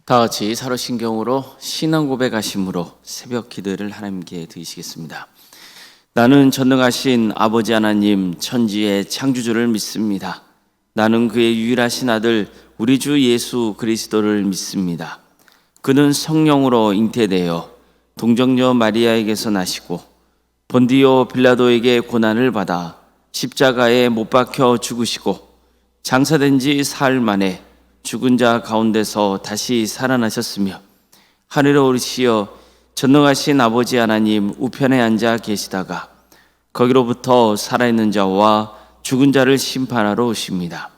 다 같이 사로신경으로 신앙 고백하심으로 새벽 기도를 하나님께 드리시겠습니다. 나는 전능하신 아버지 하나님 천지의 창조주를 믿습니다. 나는 그의 유일하신 아들 우리 주 예수 그리스도를 믿습니다. 그는 성령으로 잉태되어 동정녀 마리아에게서 나시고 본디오 빌라도에게 고난을 받아 십자가에 못 박혀 죽으시고 장사된 지 사흘 만에 죽은 자 가운데서 다시 살아나셨으며 하늘에 오르시어 전능하신 아버지 하나님 우편에 앉아 계시다가 거기로부터 살아있는 자와 죽은 자를 심판하러 오십니다.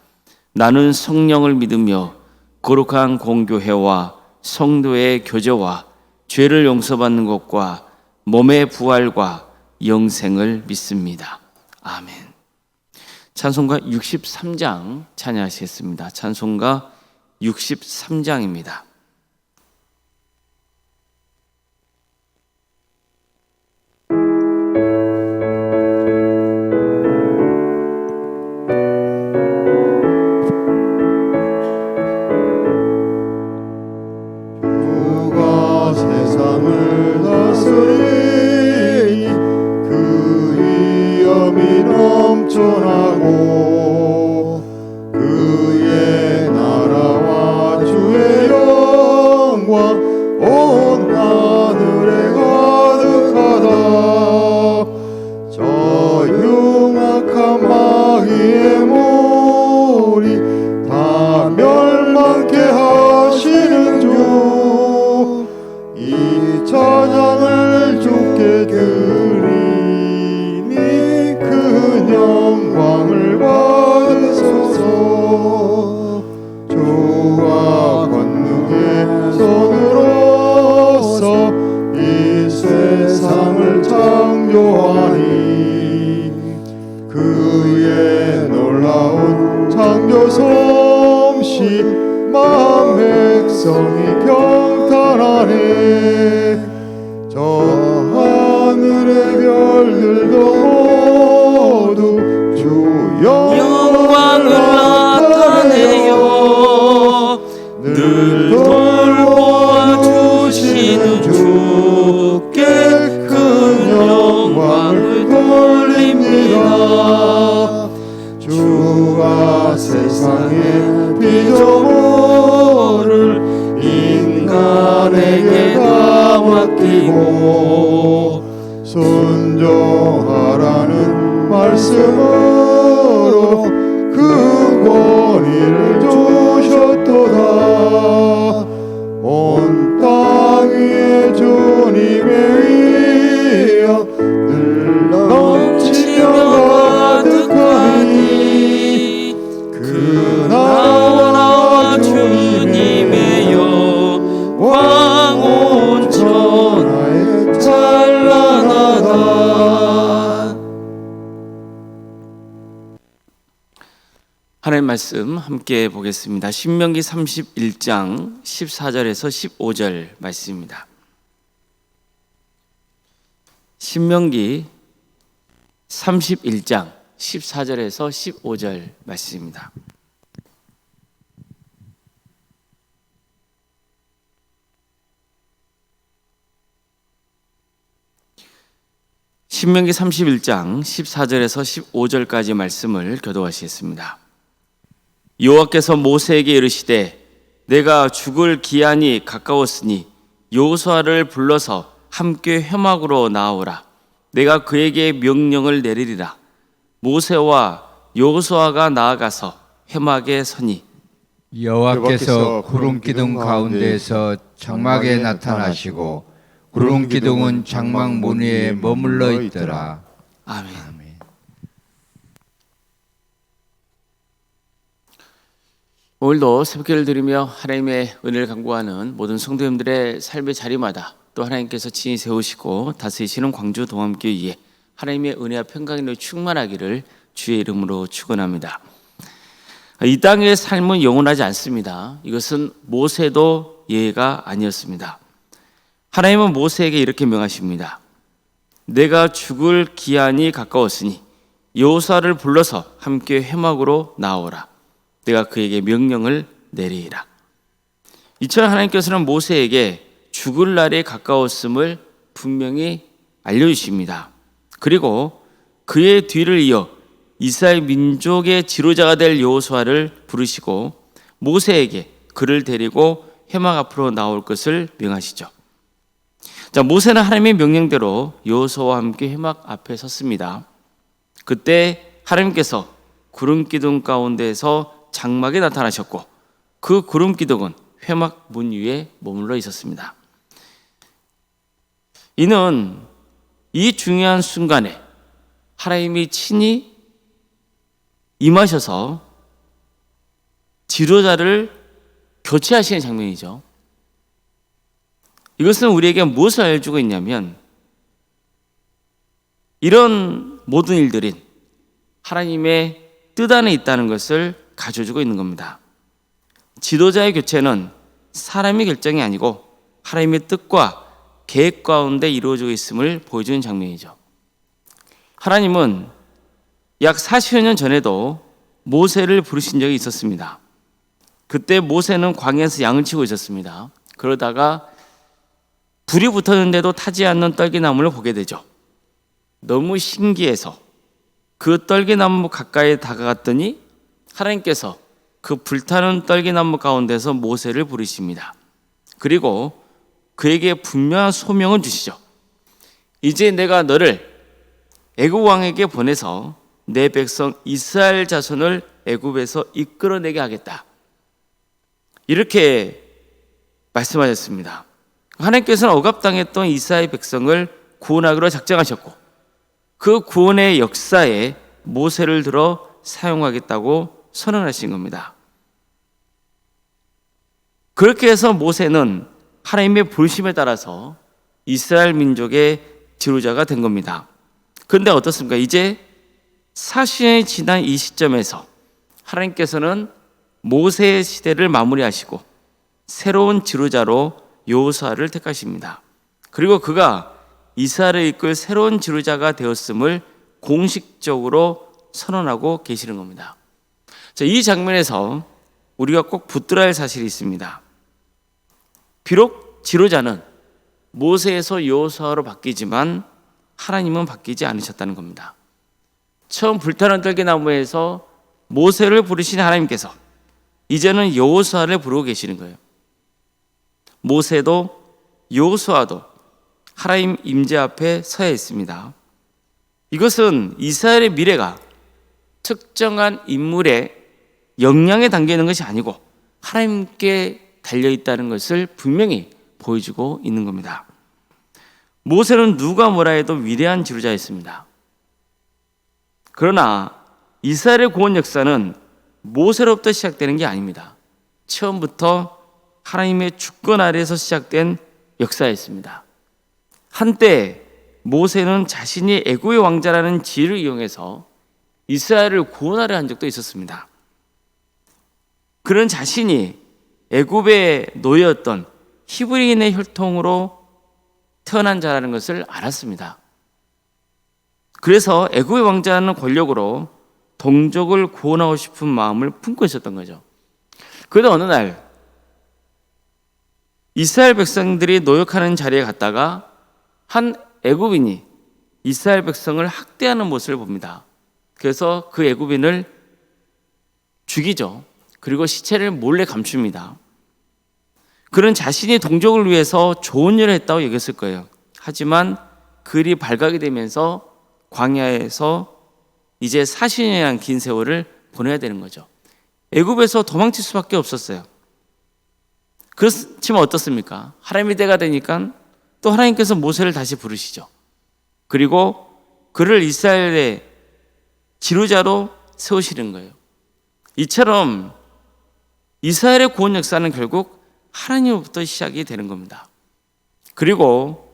나는 성령을 믿으며 거룩한 공교회와 성도의 교제와 죄를 용서받는 것과 몸의 부활과 영생을 믿습니다. 아멘. 찬송가 63장 찬양하시겠습니다. 찬송가 63장입니다. 주가 세상을 다스리니 그 위엄이 넘쳐나고 그의 나라와 주의 영광 온 하늘에 가득하다. 저 흉악한 마귀의 몰이 다 멸망케 하시는 주, 이 찬양을 주께 드리니 큰 영광을 받으소서. 주와 권능의 손으로서 이 세상을 창조하니 그의 놀라운 창조 솜씨 만 백성이 경탄하네. 저 하늘의 별들도 모두 주 영광을 나타내요. 늘 돌보아주시는 주께 큰 영광을 돌립니다. 주가 세상의 피조물을 인간에게 다 맡기고 순종하라는 말씀으로 그 권위를 주셨도다. 온 땅 위에 주님의 위엄 늘 넘치며 가득하니 그 나라 주님의 영광 온 천하에 찬란하다. 하나님 말씀 함께 보겠습니다. 신명기 31장 14절에서 15절 말씀입니다. 신명기 31장 14절에서 15절 말씀입니다. 신명기 31장 14절에서 15절까지 말씀을 교독하시겠습니다. 여호와께서 모세에게 이르시되 내가 죽을 기한이 가까웠으니 여호수아를 불러서 함께 회막으로 나아오라. 내가 그에게 명령을 내리리라. 모세와 여호수아가 나아가서 회막에 서니 여호와께서 구름 기둥 가운데에서 장막에 나타나시고 구름 기둥은 장막 문 위에 머물러 있더라. 아멘. 오늘도 새벽기를 드리며 하나님의 은혜를 간구하는 모든 성도님들의 삶의 자리마다 또 하나님께서 친히 세우시고 다스리시는 광주 동암교회에 하나님의 은혜와 평강으로 충만하기를 주의 이름으로 축원합니다. 이 땅의 삶은 영원하지 않습니다. 이것은 모세도 예가 아니었습니다. 하나님은 모세에게 이렇게 명하십니다. 내가 죽을 기한이 가까웠으니 여호수아를 불러서 함께 회막으로 나오라. 내가 그에게 명령을 내리라. 이처럼 하나님께서는 모세에게 죽을 날이 가까웠음을 분명히 알려주십니다. 그리고 그의 뒤를 이어 이스라엘 민족의 지도자가 될 여호수아를 부르시고 모세에게 그를 데리고 회막 앞으로 나올 것을 명하시죠. 자, 모세는 하나님의 명령대로 여호수아와 함께 회막 앞에 섰습니다. 그때 하나님께서 구름 기둥 가운데에서 장막에 나타나셨고 그 구름 기둥은 회막 문 위에 머물러 있었습니다. 이는 이 중요한 순간에 하나님이 친히 임하셔서 지도자를 교체하시는 장면이죠. 이것은 우리에게 무엇을 알려주고 있냐면 이런 모든 일들은 하나님의 뜻 안에 있다는 것을 가져주고 있는 겁니다. 지도자의 교체는 사람의 결정이 아니고 하나님의 뜻과 계획 가운데 이루어지고 있음을 보여주는 장면이죠. 하나님은 약 40여 년 전에도 모세를 부르신 적이 있었습니다. 그때 모세는 광야에서 양을 치고 있었습니다. 그러다가 불이 붙었는데도 타지 않는 떨기나무를 보게 되죠. 너무 신기해서 그 떨기나무 가까이 다가갔더니 하나님께서 그 불타는 떨기나무 가운데서 모세를 부르십니다. 그리고 그에게 분명한 소명을 주시죠. 이제 내가 너를 애굽 왕에게 보내서 내 백성 이스라엘 자손을 애굽에서 이끌어내게 하겠다. 이렇게 말씀하셨습니다. 하나님께서는 억압당했던 이스라엘 백성을 구원하기로 작정하셨고 그 구원의 역사에 모세를 들어 사용하겠다고 선언하신 겁니다. 그렇게 해서 모세는 하나님의 부르심에 따라서 이스라엘 민족의 지도자가 된 겁니다. 그런데 어떻습니까? 이제 40년이 지난 이 시점에서 하나님께서는 모세의 시대를 마무리하시고 새로운 지도자로 여호수아를 택하십니다. 그리고 그가 이스라엘을 이끌 새로운 지도자가 되었음을 공식적으로 선언하고 계시는 겁니다. 자, 이 장면에서 우리가 꼭 붙들어야 할 사실이 있습니다. 비록 지도자는 모세에서 여호수아로 바뀌지만 하나님은 바뀌지 않으셨다는 겁니다. 처음 불타는 떨기나무에서 모세를 부르신 하나님께서 이제는 여호수아를 부르고 계시는 거예요. 모세도 여호수아도 하나님 임재 앞에 서야 있습니다. 이것은 이스라엘의 미래가 특정한 인물의 역량에 담겨 있는 것이 아니고 하나님께 달려 있다는 것을 분명히 보여주고 있는 겁니다. 모세는 누가 뭐라 해도 위대한 지도자였습니다. 그러나 이스라엘의 구원 역사는 모세로부터 시작되는 게 아닙니다. 처음부터 하나님의 주권 아래에서 시작된 역사였습니다. 한때 모세는 자신이 애굽의 왕자라는 지위를 이용해서 이스라엘을 구원하려 한 적도 있었습니다. 그런 자신이 애굽의 노예였던 히브리인의 혈통으로 태어난 자라는 것을 알았습니다. 그래서 애굽의 왕자라는 권력으로 동족을 구원하고 싶은 마음을 품고 있었던 거죠. 그러다 어느 날 이스라엘 백성들이 노역하는 자리에 갔다가 한 애굽인이 이스라엘 백성을 학대하는 모습을 봅니다. 그래서 그 애굽인을 죽이죠. 그리고 시체를 몰래 감춥니다. 그는 자신이 동족을 위해서 좋은 일을 했다고 여겼을 거예요. 하지만 그 일이 발각이 되면서 광야에서 이제 40년이란 긴 세월을 보내야 되는 거죠. 애굽에서 도망칠 수밖에 없었어요. 그렇지만 어떻습니까? 하나님의 때가 되니까 또 하나님께서 모세를 다시 부르시죠. 그리고 그를 이스라엘의 지도자로 세우시는 거예요. 이처럼 이스라엘의 구원 역사는 결국 하나님으로부터 시작이 되는 겁니다. 그리고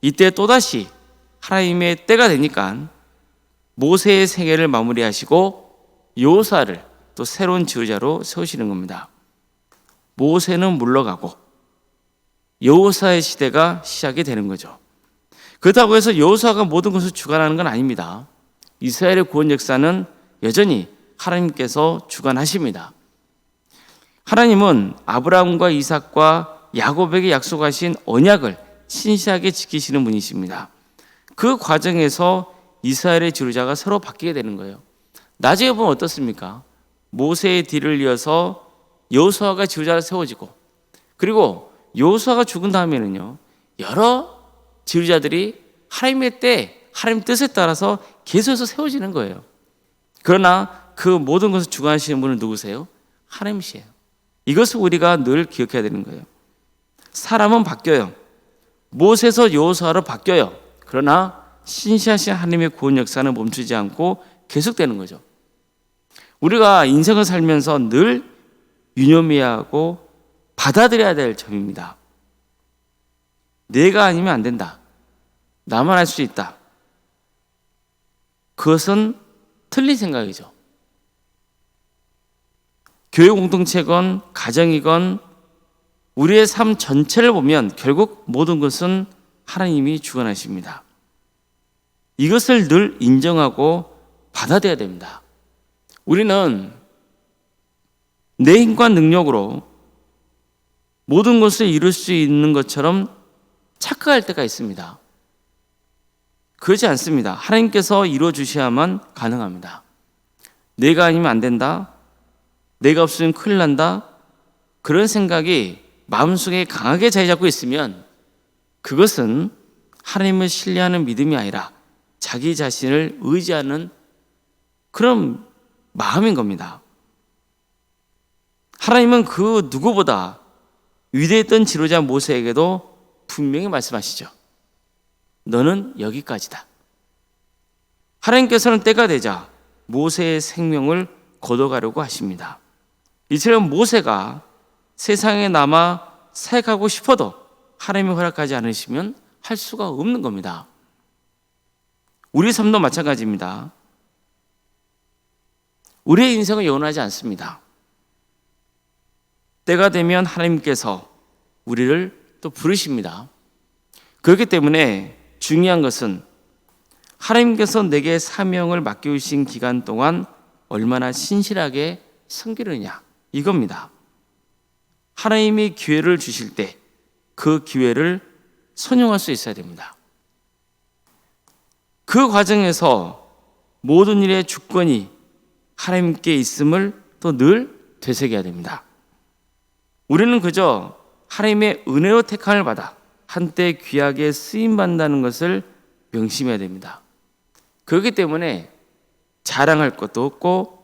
이때 또다시 하나님의 때가 되니까 모세의 생애를 마무리하시고 여호수아를 또 새로운 지도자로 세우시는 겁니다. 모세는 물러가고 여호수아의 시대가 시작이 되는 거죠. 그렇다고 해서 여호수아가 모든 것을 주관하는 건 아닙니다. 이스라엘의 구원 역사는 여전히 하나님께서 주관하십니다. 하나님은 아브라함과 이삭과 야곱에게 약속하신 언약을 신실하게 지키시는 분이십니다. 그 과정에서 이스라엘의 지도자가 서로 바뀌게 되는 거예요. 나중에 보면 어떻습니까? 모세의 뒤를 이어서 여호수아가 지도자로 세워지고, 그리고 여호수아가 죽은 다음에는요, 여러 지도자들이 하나님의 때, 하나님 뜻에 따라서 계속해서 세워지는 거예요. 그러나 그 모든 것을 주관하시는 분은 누구세요? 하나님이시에요. 이것을 우리가 늘 기억해야 되는 거예요. 사람은 바뀌어요. 모세에서 여호수아로 바뀌어요. 그러나 신실하신 하나님의 구원 역사는 멈추지 않고 계속되는 거죠. 우리가 인생을 살면서 늘 유념해야 하고 받아들여야 될 점입니다. 내가 아니면 안 된다. 나만 할 수 있다. 그것은 틀린 생각이죠. 교회 공동체건 가정이건 우리의 삶 전체를 보면 결국 모든 것은 하나님이 주관하십니다. 이것을 늘 인정하고 받아들여야 됩니다. 우리는 내 힘과 능력으로 모든 것을 이룰 수 있는 것처럼 착각할 때가 있습니다. 그렇지 않습니다. 하나님께서 이루어주셔야만 가능합니다. 내가 아니면 안 된다, 내가 없으면 큰일 난다, 그런 생각이 마음속에 강하게 자리 잡고 있으면 그것은 하나님을 신뢰하는 믿음이 아니라 자기 자신을 의지하는 그런 마음인 겁니다. 하나님은 그 누구보다 위대했던 지도자 모세에게도 분명히 말씀하시죠. 너는 여기까지다. 하나님께서는 때가 되자 모세의 생명을 거둬가려고 하십니다. 이처럼 모세가 세상에 남아 사역하고 싶어도 하나님이 허락하지 않으시면 할 수가 없는 겁니다. 우리 삶도 마찬가지입니다. 우리의 인생은 영원하지 않습니다. 때가 되면 하나님께서 우리를 또 부르십니다. 그렇기 때문에 중요한 것은 하나님께서 내게 사명을 맡겨주신 기간 동안 얼마나 신실하게 섬기느냐, 이겁니다. 하나님이 기회를 주실 때 그 기회를 선용할 수 있어야 됩니다. 그 과정에서 모든 일의 주권이 하나님께 있음을 또 늘 되새겨야 됩니다. 우리는 그저 하나님의 은혜로 택함을 받아 한때 귀하게 쓰임받는다는 것을 명심해야 됩니다. 그렇기 때문에 자랑할 것도 없고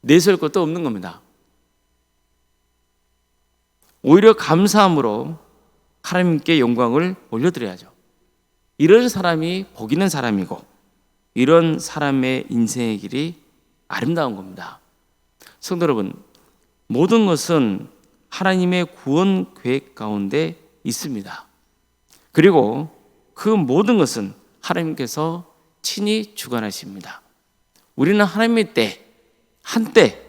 내세울 것도 없는 겁니다. 오히려 감사함으로 하나님께 영광을 올려드려야죠. 이런 사람이 복 있는 사람이고 이런 사람의 인생의 길이 아름다운 겁니다. 성도 여러분, 모든 것은 하나님의 구원 계획 가운데 있습니다. 그리고 그 모든 것은 하나님께서 친히 주관하십니다. 우리는 하나님의 때, 한때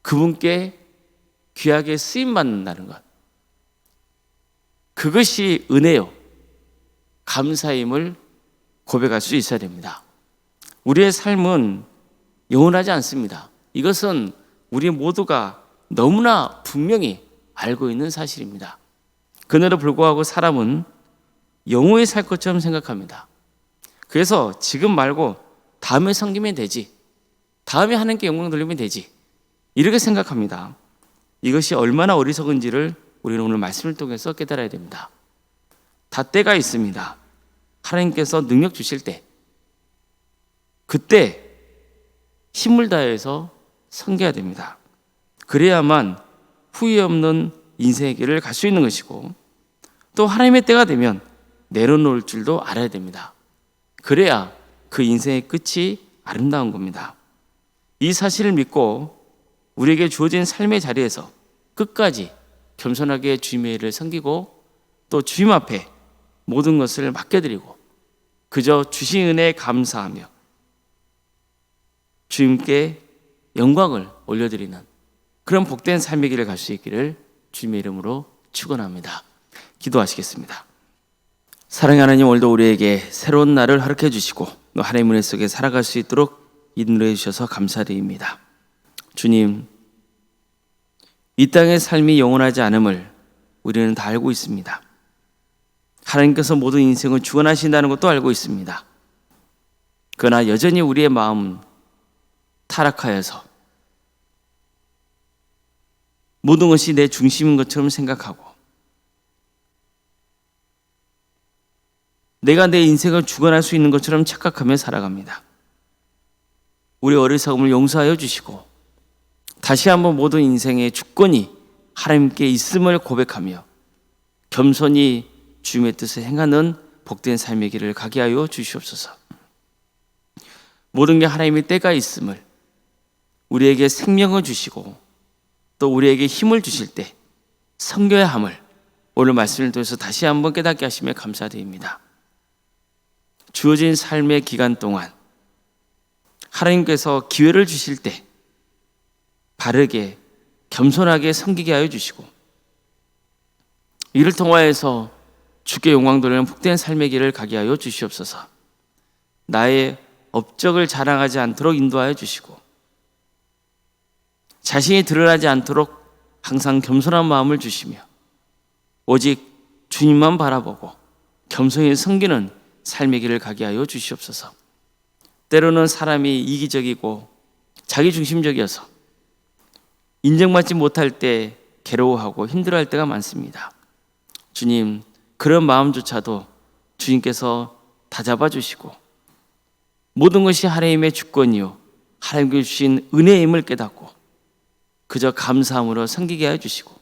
그분께 귀하게 쓰임받는다는 것, 그것이 은혜요, 감사임을 고백할 수 있어야 됩니다. 우리의 삶은 영원하지 않습니다. 이것은 우리 모두가 너무나 분명히 알고 있는 사실입니다. 그럼에도 불구하고 사람은 영원히 살 것처럼 생각합니다. 그래서 지금 말고 다음에 섬기면 되지, 다음에 하나님께 영광 돌리면 되지, 이렇게 생각합니다. 이것이 얼마나 어리석은지를 우리는 오늘 말씀을 통해서 깨달아야 됩니다. 다 때가 있습니다. 하나님께서 능력 주실 때, 그때 힘을 다해서 섬겨야 됩니다. 그래야만 후회 없는 인생의 길을 갈 수 있는 것이고, 또 하나님의 때가 되면 내려놓을 줄도 알아야 됩니다. 그래야 그 인생의 끝이 아름다운 겁니다. 이 사실을 믿고 우리에게 주어진 삶의 자리에서 끝까지 겸손하게 주님의 일을 섬기고 또 주님 앞에 모든 것을 맡겨드리고 그저 주신 은혜에 감사하며 주님께 영광을 올려드리는 그런 복된 삶의 길을 갈 수 있기를 주님의 이름으로 축원합니다. 기도하시겠습니다. 사랑하는 하나님, 오늘도 우리에게 새로운 날을 허락해 주시고 또 하나님의 은혜 속에 살아갈 수 있도록 인도해 주셔서 감사드립니다. 주님, 이 땅의 삶이 영원하지 않음을 우리는 다 알고 있습니다. 하나님께서 모든 인생을 주관하신다는 것도 알고 있습니다. 그러나 여전히 우리의 마음은 타락하여서 모든 것이 내 중심인 것처럼 생각하고 내가 내 인생을 주관할 수 있는 것처럼 착각하며 살아갑니다. 우리 어리석음을 용서하여 주시고 다시 한번 모든 인생의 주권이 하나님께 있음을 고백하며 겸손히 주님의 뜻을 행하는 복된 삶의 길을 가게 하여 주시옵소서. 모든 게 하나님의 때가 있음을, 우리에게 생명을 주시고 또 우리에게 힘을 주실 때 섬겨야 함을 오늘 말씀을 통해서 다시 한번 깨닫게 하시며 감사드립니다. 주어진 삶의 기간 동안 하나님께서 기회를 주실 때 바르게 겸손하게 섬기게 하여 주시고 이를 통하여서 주께 영광 돌리는 복된 삶의 길을 가게 하여 주시옵소서. 나의 업적을 자랑하지 않도록 인도하여 주시고 자신이 드러나지 않도록 항상 겸손한 마음을 주시며 오직 주님만 바라보고 겸손히 섬기는 삶의 길을 가게 하여 주시옵소서. 때로는 사람이 이기적이고 자기중심적이어서 인정받지 못할 때 괴로워하고 힘들어할 때가 많습니다. 주님, 그런 마음조차도 주님께서 다잡아 주시고 모든 것이 하나님의 주권이요 하나님께 주신 은혜임을 깨닫고 그저 감사함으로 섬기게 해주시고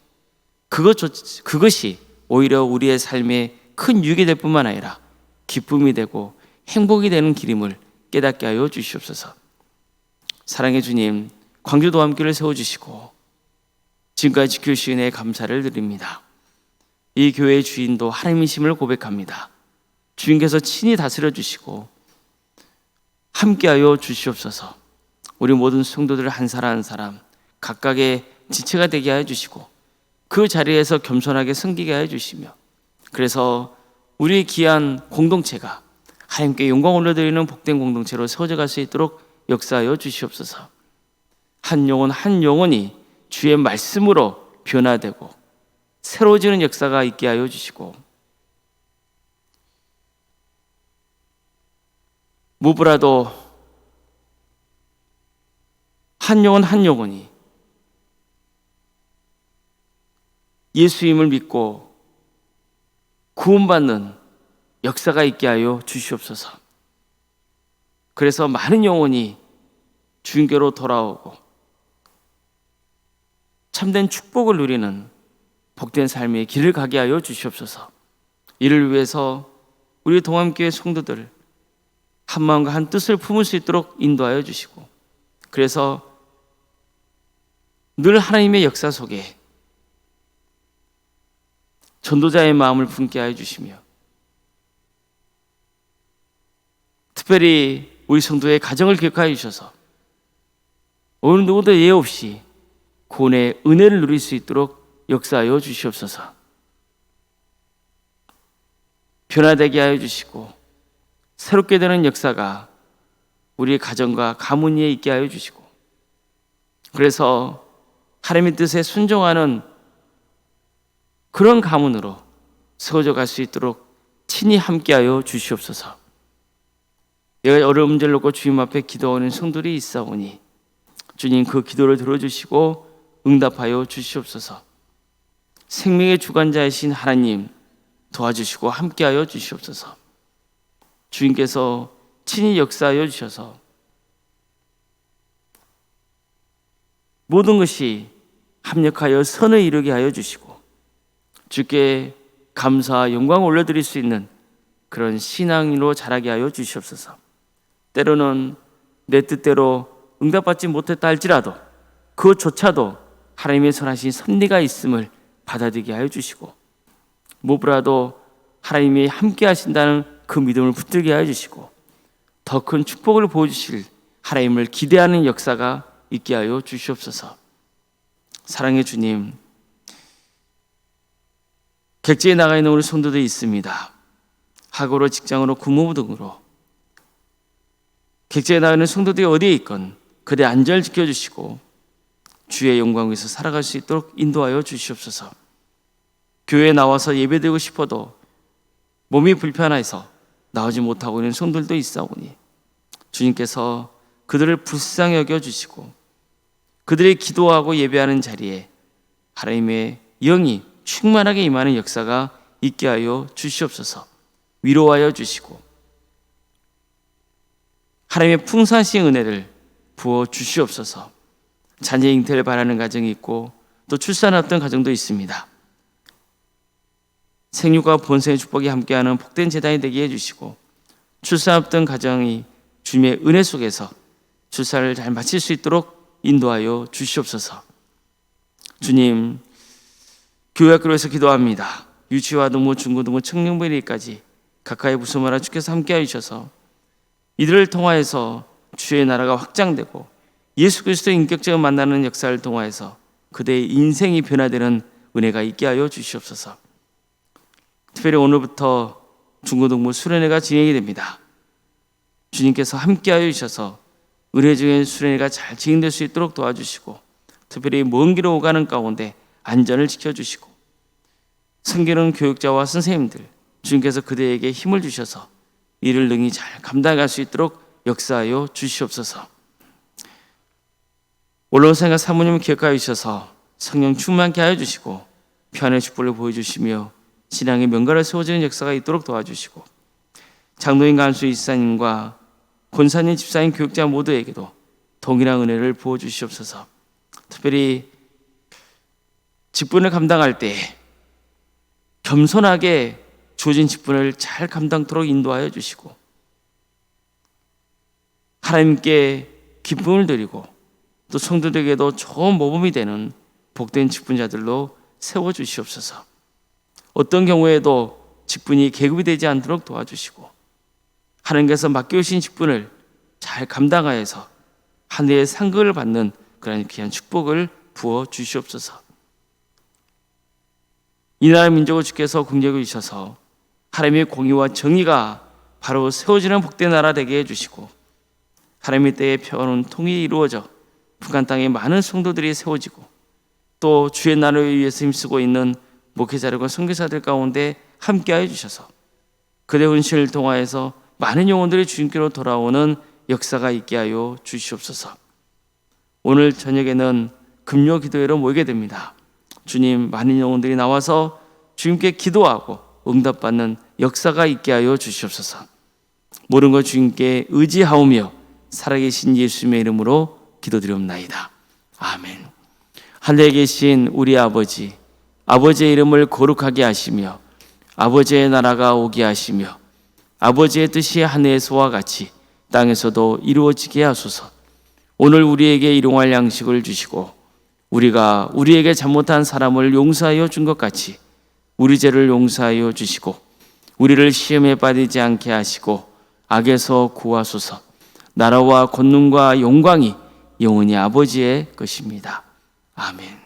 그것이 오히려 우리의 삶에 큰 유익이 될 뿐만 아니라 기쁨이 되고 행복이 되는 길임을 깨닫게 하여 주시옵소서. 사랑의 주님, 광주도함교를 세워주시고 지금까지 지켜주신 은혜에 감사를 드립니다. 이 교회의 주인도 하나님이심을 고백합니다. 주님께서 친히 다스려 주시고 함께하여 주시옵소서. 우리 모든 성도들 한 사람 한 사람 각각의 지체가 되게 하여 주시고 그 자리에서 겸손하게 섬기게 하여 주시며 그래서 우리 귀한 공동체가 하나님께 영광 올려드리는 복된 공동체로 세워져 갈 수 있도록 역사하여 주시옵소서. 한 영혼 한 영혼이 주의 말씀으로 변화되고 새로워지는 역사가 있게 하여 주시고 무엇보다도 한 영혼 한 영혼이 예수님을 믿고 구원받는 역사가 있게 하여 주시옵소서. 그래서 많은 영혼이 주님께로 돌아오고 참된 축복을 누리는 복된 삶의 길을 가게 하여 주시옵소서. 이를 위해서 우리 동암교회 성도들 한 마음과 한 뜻을 품을 수 있도록 인도하여 주시고 그래서 늘 하나님의 역사 속에 전도자의 마음을 품게 하여 주시며 특별히 우리 성도의 가정을 기억하여 주셔서 어느 누구도 예외 없이 구원의 은혜를 누릴 수 있도록 역사하여 주시옵소서. 변화되게 하여 주시고 새롭게 되는 역사가 우리의 가정과 가문 위에 있게 하여 주시고 그래서 하나님의 뜻에 순종하는 그런 가문으로 세워져 갈 수 있도록 친히 함께하여 주시옵소서. 내가 여러 문제를 놓고 주님 앞에 기도하는 성도들이 있사오니 주님 그 기도를 들어주시고 응답하여 주시옵소서. 생명의 주관자이신 하나님 도와주시고 함께하여 주시옵소서. 주님께서 친히 역사하여 주셔서 모든 것이 합력하여 선을 이루게 하여 주시고 주께 감사와 영광을 올려드릴 수 있는 그런 신앙으로 자라게 하여 주시옵소서. 때로는 내 뜻대로 응답받지 못했다 할지라도 그것조차도 하나님의 선하신 섭리가 있음을 받아들이게 하여 주시고 무엇보다도 하나님이 함께 하신다는 그 믿음을 붙들게 하여 주시고 더 큰 축복을 보여주실 하나님을 기대하는 역사가 있게 하여 주시옵소서. 사랑의 주님, 객지에 나가 있는 우리 성도들이 있습니다. 학으로 직장으로 국무부 등으로 객지에 나가 있는 성도들이 어디에 있건 그들의 안전을 지켜주시고 주의 영광 위에서 살아갈 수 있도록 인도하여 주시옵소서. 교회에 나와서 예배드리고 싶어도 몸이 불편해서 나오지 못하고 있는 성들도 있사오니 주님께서 그들을 불쌍히 여겨주시고 그들이 기도하고 예배하는 자리에 하나님의 영이 충만하게 임하는 역사가 있게 하여 주시옵소서. 위로하여 주시고 하나님의 풍성하신 은혜를 부어 주시옵소서. 자녀 잉태를 바라는 가정이 있고 또 출산 앞둔 가정도 있습니다. 생육과 본생의 축복이 함께하는 복된 재단이 되게 해주시고 출산 앞둔 가정이 주님의 은혜 속에서 출산을 잘 마칠 수 있도록 인도하여 주시옵소서. 주님, 교회학교에서 기도합니다. 유치와동무, 중고등부, 청년부에까지 가까이 부수마라 주께서 함께하여 주셔서 이들을 통하여서 주의 나라가 확장되고 예수 그리스도의 인격적인 만나는 역사를 통하여서 그대의 인생이 변화되는 은혜가 있게 하여 주시옵소서. 특별히 오늘부터 중고등부 수련회가 진행이 됩니다. 주님께서 함께하여 주셔서 은혜적인 수련회가 잘 진행될 수 있도록 도와주시고 특별히 먼 길을 오가는 가운데 안전을 지켜주시고 섬기는 교육자와 선생님들 주님께서 그들에게 힘을 주셔서 이를 능히 잘 감당할 수 있도록 역사하여 주시옵소서. 올라오생각 사모님을 기억하여 주셔서 성령 충만케 하여 주시고 편의 축복을 보여주시며 신앙의 명가를 세워지는 역사가 있도록 도와주시고 장로인 간수 이사님과 권사님, 집사님, 교육자 모두에게도 동일한 은혜를 부어주시옵소서. 특별히 직분을 감당할 때 겸손하게 주어진 직분을 잘 감당토록 인도하여 주시고 하나님께 기쁨을 드리고 또 성도들에게도 좋은 모범이 되는 복된 직분자들로 세워주시옵소서. 어떤 경우에도 직분이 계급이 되지 않도록 도와주시고 하나님께서 맡겨주신 직분을 잘 감당하여서 하늘의 상급을 받는 그런 귀한 축복을 부어 주시옵소서. 이 나라 민족을 주께서 긍휼히 주셔서 하나님의 공의와 정의가 바로 세워지는 복된 나라 되게 해주시고 하나님의 때에 평화로운 통일이 이루어져 북한 땅에 많은 성도들이 세워지고 또 주의 나라를 위해서 힘쓰고 있는 목회자들과 선교사들 가운데 함께하여 주셔서 그대 헌신을 통하여서 많은 영혼들이 주님께로 돌아오는 역사가 있게 하여 주시옵소서. 오늘 저녁에는 금요 기도회로 모이게 됩니다. 주님, 많은 영혼들이 나와서 주님께 기도하고 응답받는 역사가 있게 하여 주시옵소서. 모든 것 주님께 의지하오며 살아계신 예수님의 이름으로 기도드리옵나이다. 아멘. 하늘에 계신 우리 아버지, 아버지의 이름을 거룩하게 하시며 아버지의 나라가 오게 하시며 아버지의 뜻이 하늘에서와 같이 땅에서도 이루어지게 하소서. 오늘 우리에게 일용할 양식을 주시고 우리가 우리에게 잘못한 사람을 용서하여 준 것 같이 우리 죄를 용서하여 주시고 우리를 시험에 빠지지 않게 하시고 악에서 구하소서. 나라와 권능과 영광이 영원히 아버지의 것입니다. 아멘.